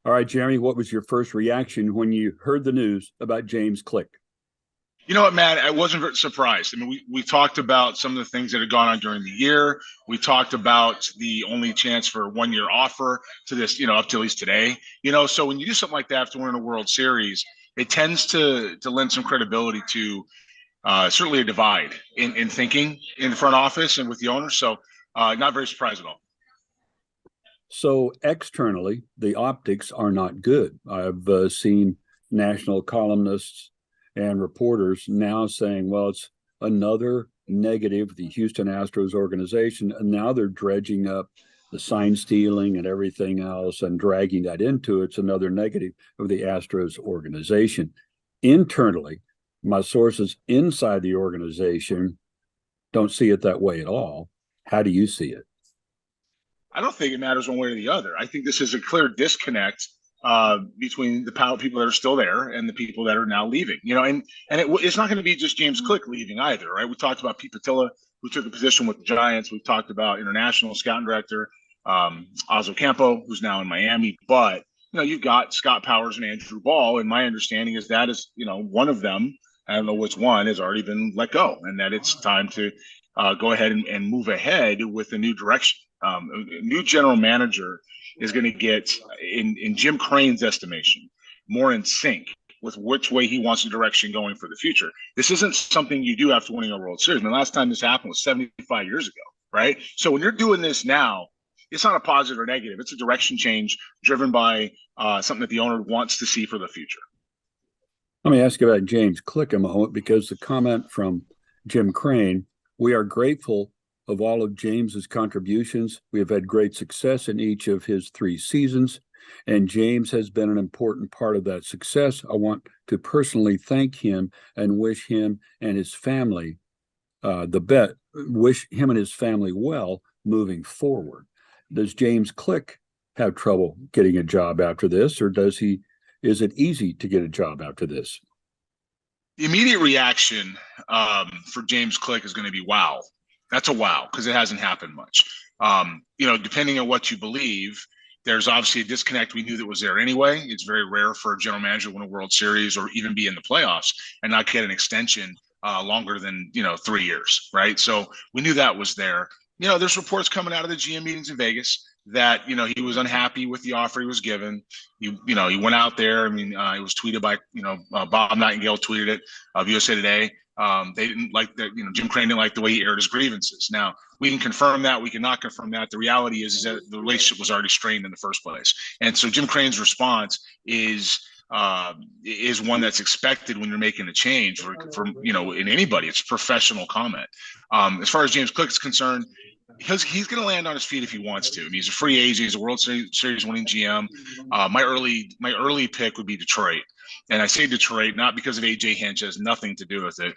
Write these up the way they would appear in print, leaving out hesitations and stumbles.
All right, Jeremy, what was your first reaction when you heard the news about James Click? You know what, Matt? I wasn't very surprised. I mean, we talked about some of the things that had gone on during the year. We talked about the only chance for a 1 year offer to this, up to at least today. So when you do something like that after winning a World Series, it tends to lend some credibility to certainly a divide in thinking in the front office and with the owners. So not very surprised at all. So externally, the optics are not good. I've seen national columnists and reporters now saying, well, it's another negative, the Houston Astros organization, and now they're dredging up the sign stealing and everything else and dragging that into it's another negative of the Astros organization. Internally, my sources inside the organization don't see it that way at all. How do you see it? I don't think it matters one way or the other. I think this is a clear disconnect between the people that are still there and the people that are now leaving. It's not going to be just James Click leaving either, right? We talked about Pete Patilla, who took a position with the Giants. We've talked about international scouting director Campo, who's now in Miami. But you've got Scott Powers and Andrew Ball, and my understanding is that is one of them. I don't know which one has already been let go, and that it's time to go ahead and move ahead with a new direction. A new general manager is going to get, in Jim Crane's estimation, more in sync with which way he wants the direction going for the future. This isn't something you do after winning a World Series. The last time this happened was 75 years ago, right? So when you're doing this now, it's not a positive or negative. It's a direction change driven by something that the owner wants to see for the future. Let me ask you about James Click a moment, because the comment from Jim Crane, we are grateful of all of James's contributions. We have had great success in each of his 3 seasons, and James has been an important part of that success. I want to personally thank him and wish him and his family wish him and his family well moving forward. Does James Click have trouble getting a job after this, or is it easy to get a job after this? The immediate reaction for James Click is going to be wow. That's a wow, because it hasn't happened much. Depending on what you believe, there's obviously a disconnect we knew that was there anyway. It's very rare for a general manager to win a World Series or even be in the playoffs and not get an extension longer than 3 years, right? So we knew that was there. There's reports coming out of the GM meetings in Vegas that he was unhappy with the offer he was given. He went out there. I mean, it was tweeted by Bob Nightingale tweeted it of USA Today. They didn't like that. Jim Crane didn't like the way he aired his grievances. Now we can confirm that. We cannot confirm that. The reality is that the relationship was already strained in the first place. And so Jim Crane's response is one that's expected when you're making a change for in anybody. It's a professional comment. As far as James Click is concerned, he's going to land on his feet if he wants to. I mean, he's a free agent. He's a World Series winning GM. My early pick would be Detroit. And I say Detroit not because of A.J. Hinch, has nothing to do with it,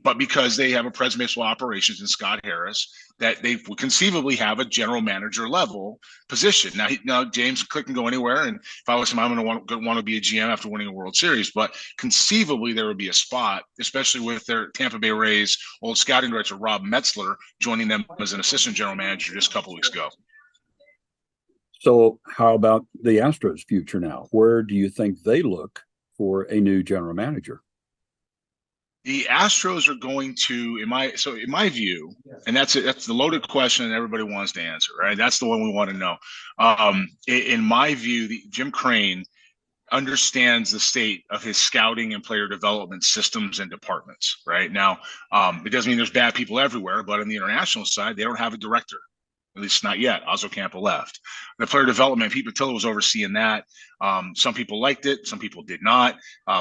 but because they have a presidential operations in Scott Harris that they would conceivably have a general manager level position. Now James Click can go anywhere, and if I was him, I'm going to want to be a GM after winning a World Series. But conceivably, there would be a spot, especially with their Tampa Bay Rays old scouting director Rob Metzler joining them as an assistant general manager just a couple of weeks ago. So how about the Astros' future now? Where do you think they look for a new general manager? The Astros are going to, in my view, and that's the loaded question that everybody wants to answer, right? That's the one we want to know. In my view, Jim Crane understands the state of his scouting and player development systems and departments. Right now, it doesn't mean there's bad people everywhere, but on the international side, they don't have a director. At least not yet. Campo left. The player development, Pete Patilla was overseeing that. Some people liked it. Some people did not.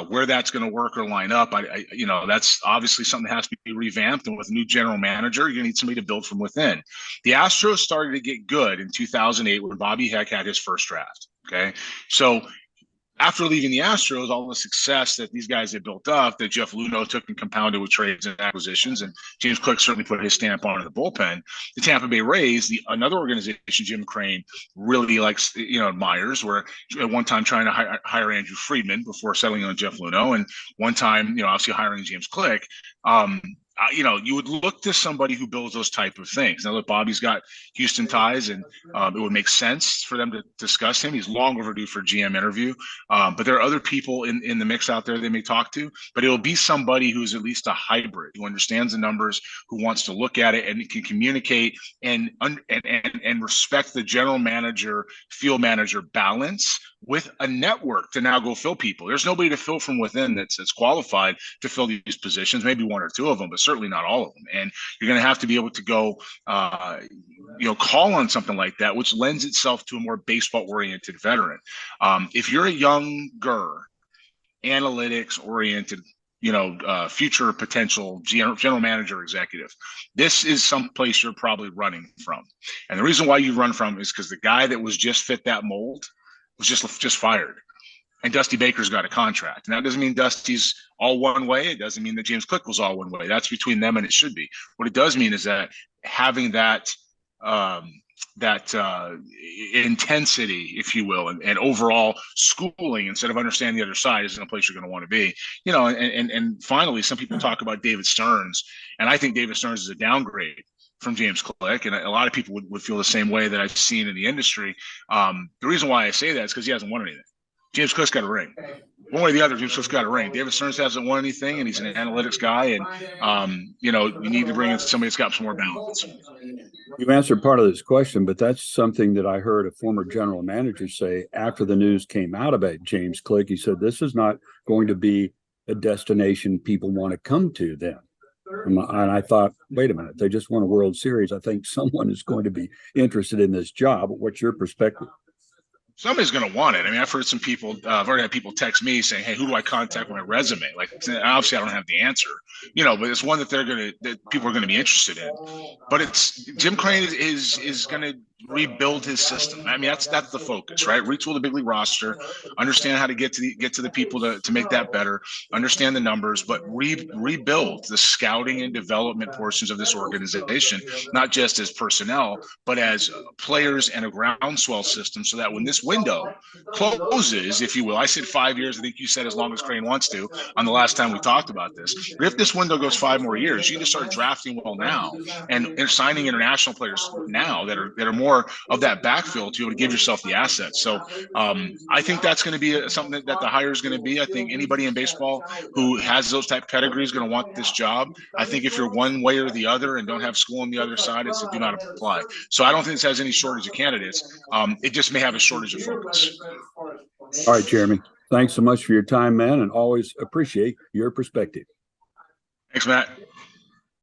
Where that's going to work or line up, that's obviously something that has to be revamped. And with a new general manager, you're going to need somebody to build from within. The Astros started to get good in 2008 when Bobby Heck had his first draft. Okay. So after leaving the Astros, all the success that these guys had built up, that Jeff Luhnow took and compounded with trades and acquisitions, and James Click certainly put his stamp on in the bullpen. The Tampa Bay Rays, another organization Jim Crane really likes, admires, were at one time trying to hire Andrew Friedman before settling on Jeff Luhnow, and one time, obviously hiring James Click. you would look to somebody who builds those type of things. Now, look, Bobby's got Houston ties, and it would make sense for them to discuss him. He's long overdue for a GM interview. But there are other people in the mix out there they may talk to, but it'll be somebody who's at least a hybrid, who understands the numbers, who wants to look at it and can communicate and respect the general manager, field manager balance with a network to now go fill people. There's nobody to fill from within that's qualified to fill these positions, maybe one or two of them, but certainly not all of them. And you're going to have to be able to go, call on something like that, which lends itself to a more baseball-oriented veteran. If you're a younger, analytics-oriented, future potential general manager executive, this is someplace you're probably running from. And the reason why you run from is because the guy that was just fit that mold was just fired. And Dusty Baker's got a contract. And that doesn't mean Dusty's all one way. It doesn't mean that James Click was all one way. That's between them, and it should be. What it does mean is that having that intensity, if you will, and overall schooling instead of understanding the other side isn't a place you're going to want to be. And finally, some people talk about David Stearns, and I think David Stearns is a downgrade from James Click, and a lot of people would feel the same way that I've seen in the industry. The reason why I say that is because he hasn't won anything. James Click's got a ring. One way or the other, James Click's got a ring. David Stearns hasn't won anything, and he's an analytics guy, and you need to bring in somebody that's got some more balance. You answered part of this question, but that's something that I heard a former general manager say after the news came out about James Click. He said, this is not going to be a destination people want to come to then. And I thought, wait a minute, they just won a World Series. I think someone is going to be interested in this job. What's your perspective? Somebody's going to want it. I mean, I've heard some people, I've already had people text me saying, hey, who do I contact with my resume? Like, obviously I don't have the answer, but it's one that that people are going to be interested in. But Jim Crane is going to rebuild his system. I mean, that's the focus, right? Retool the big league roster, understand how to get to the people to make that better, understand the numbers, but rebuild the scouting and development portions of this organization, not just as personnel, but as players and a groundswell system, so that when this window closes, if you will, I said 5 years, I think you said as long as Crane wants to on the last time we talked about this. But if this window goes 5 more years, you need to start drafting well now and signing international players now that are more of that backfill to be able to give yourself the assets. So I think that's going to be something that the hire is going to be. I think anybody in baseball who has those type of pedigree is going to want this job. I think if you're one way or the other and don't have school on the other side, it's a do not apply. So I don't think this has any shortage of candidates. It just may have a shortage of focus. All right, Jeremy. Thanks so much for your time, man, and always appreciate your perspective. Thanks, Matt.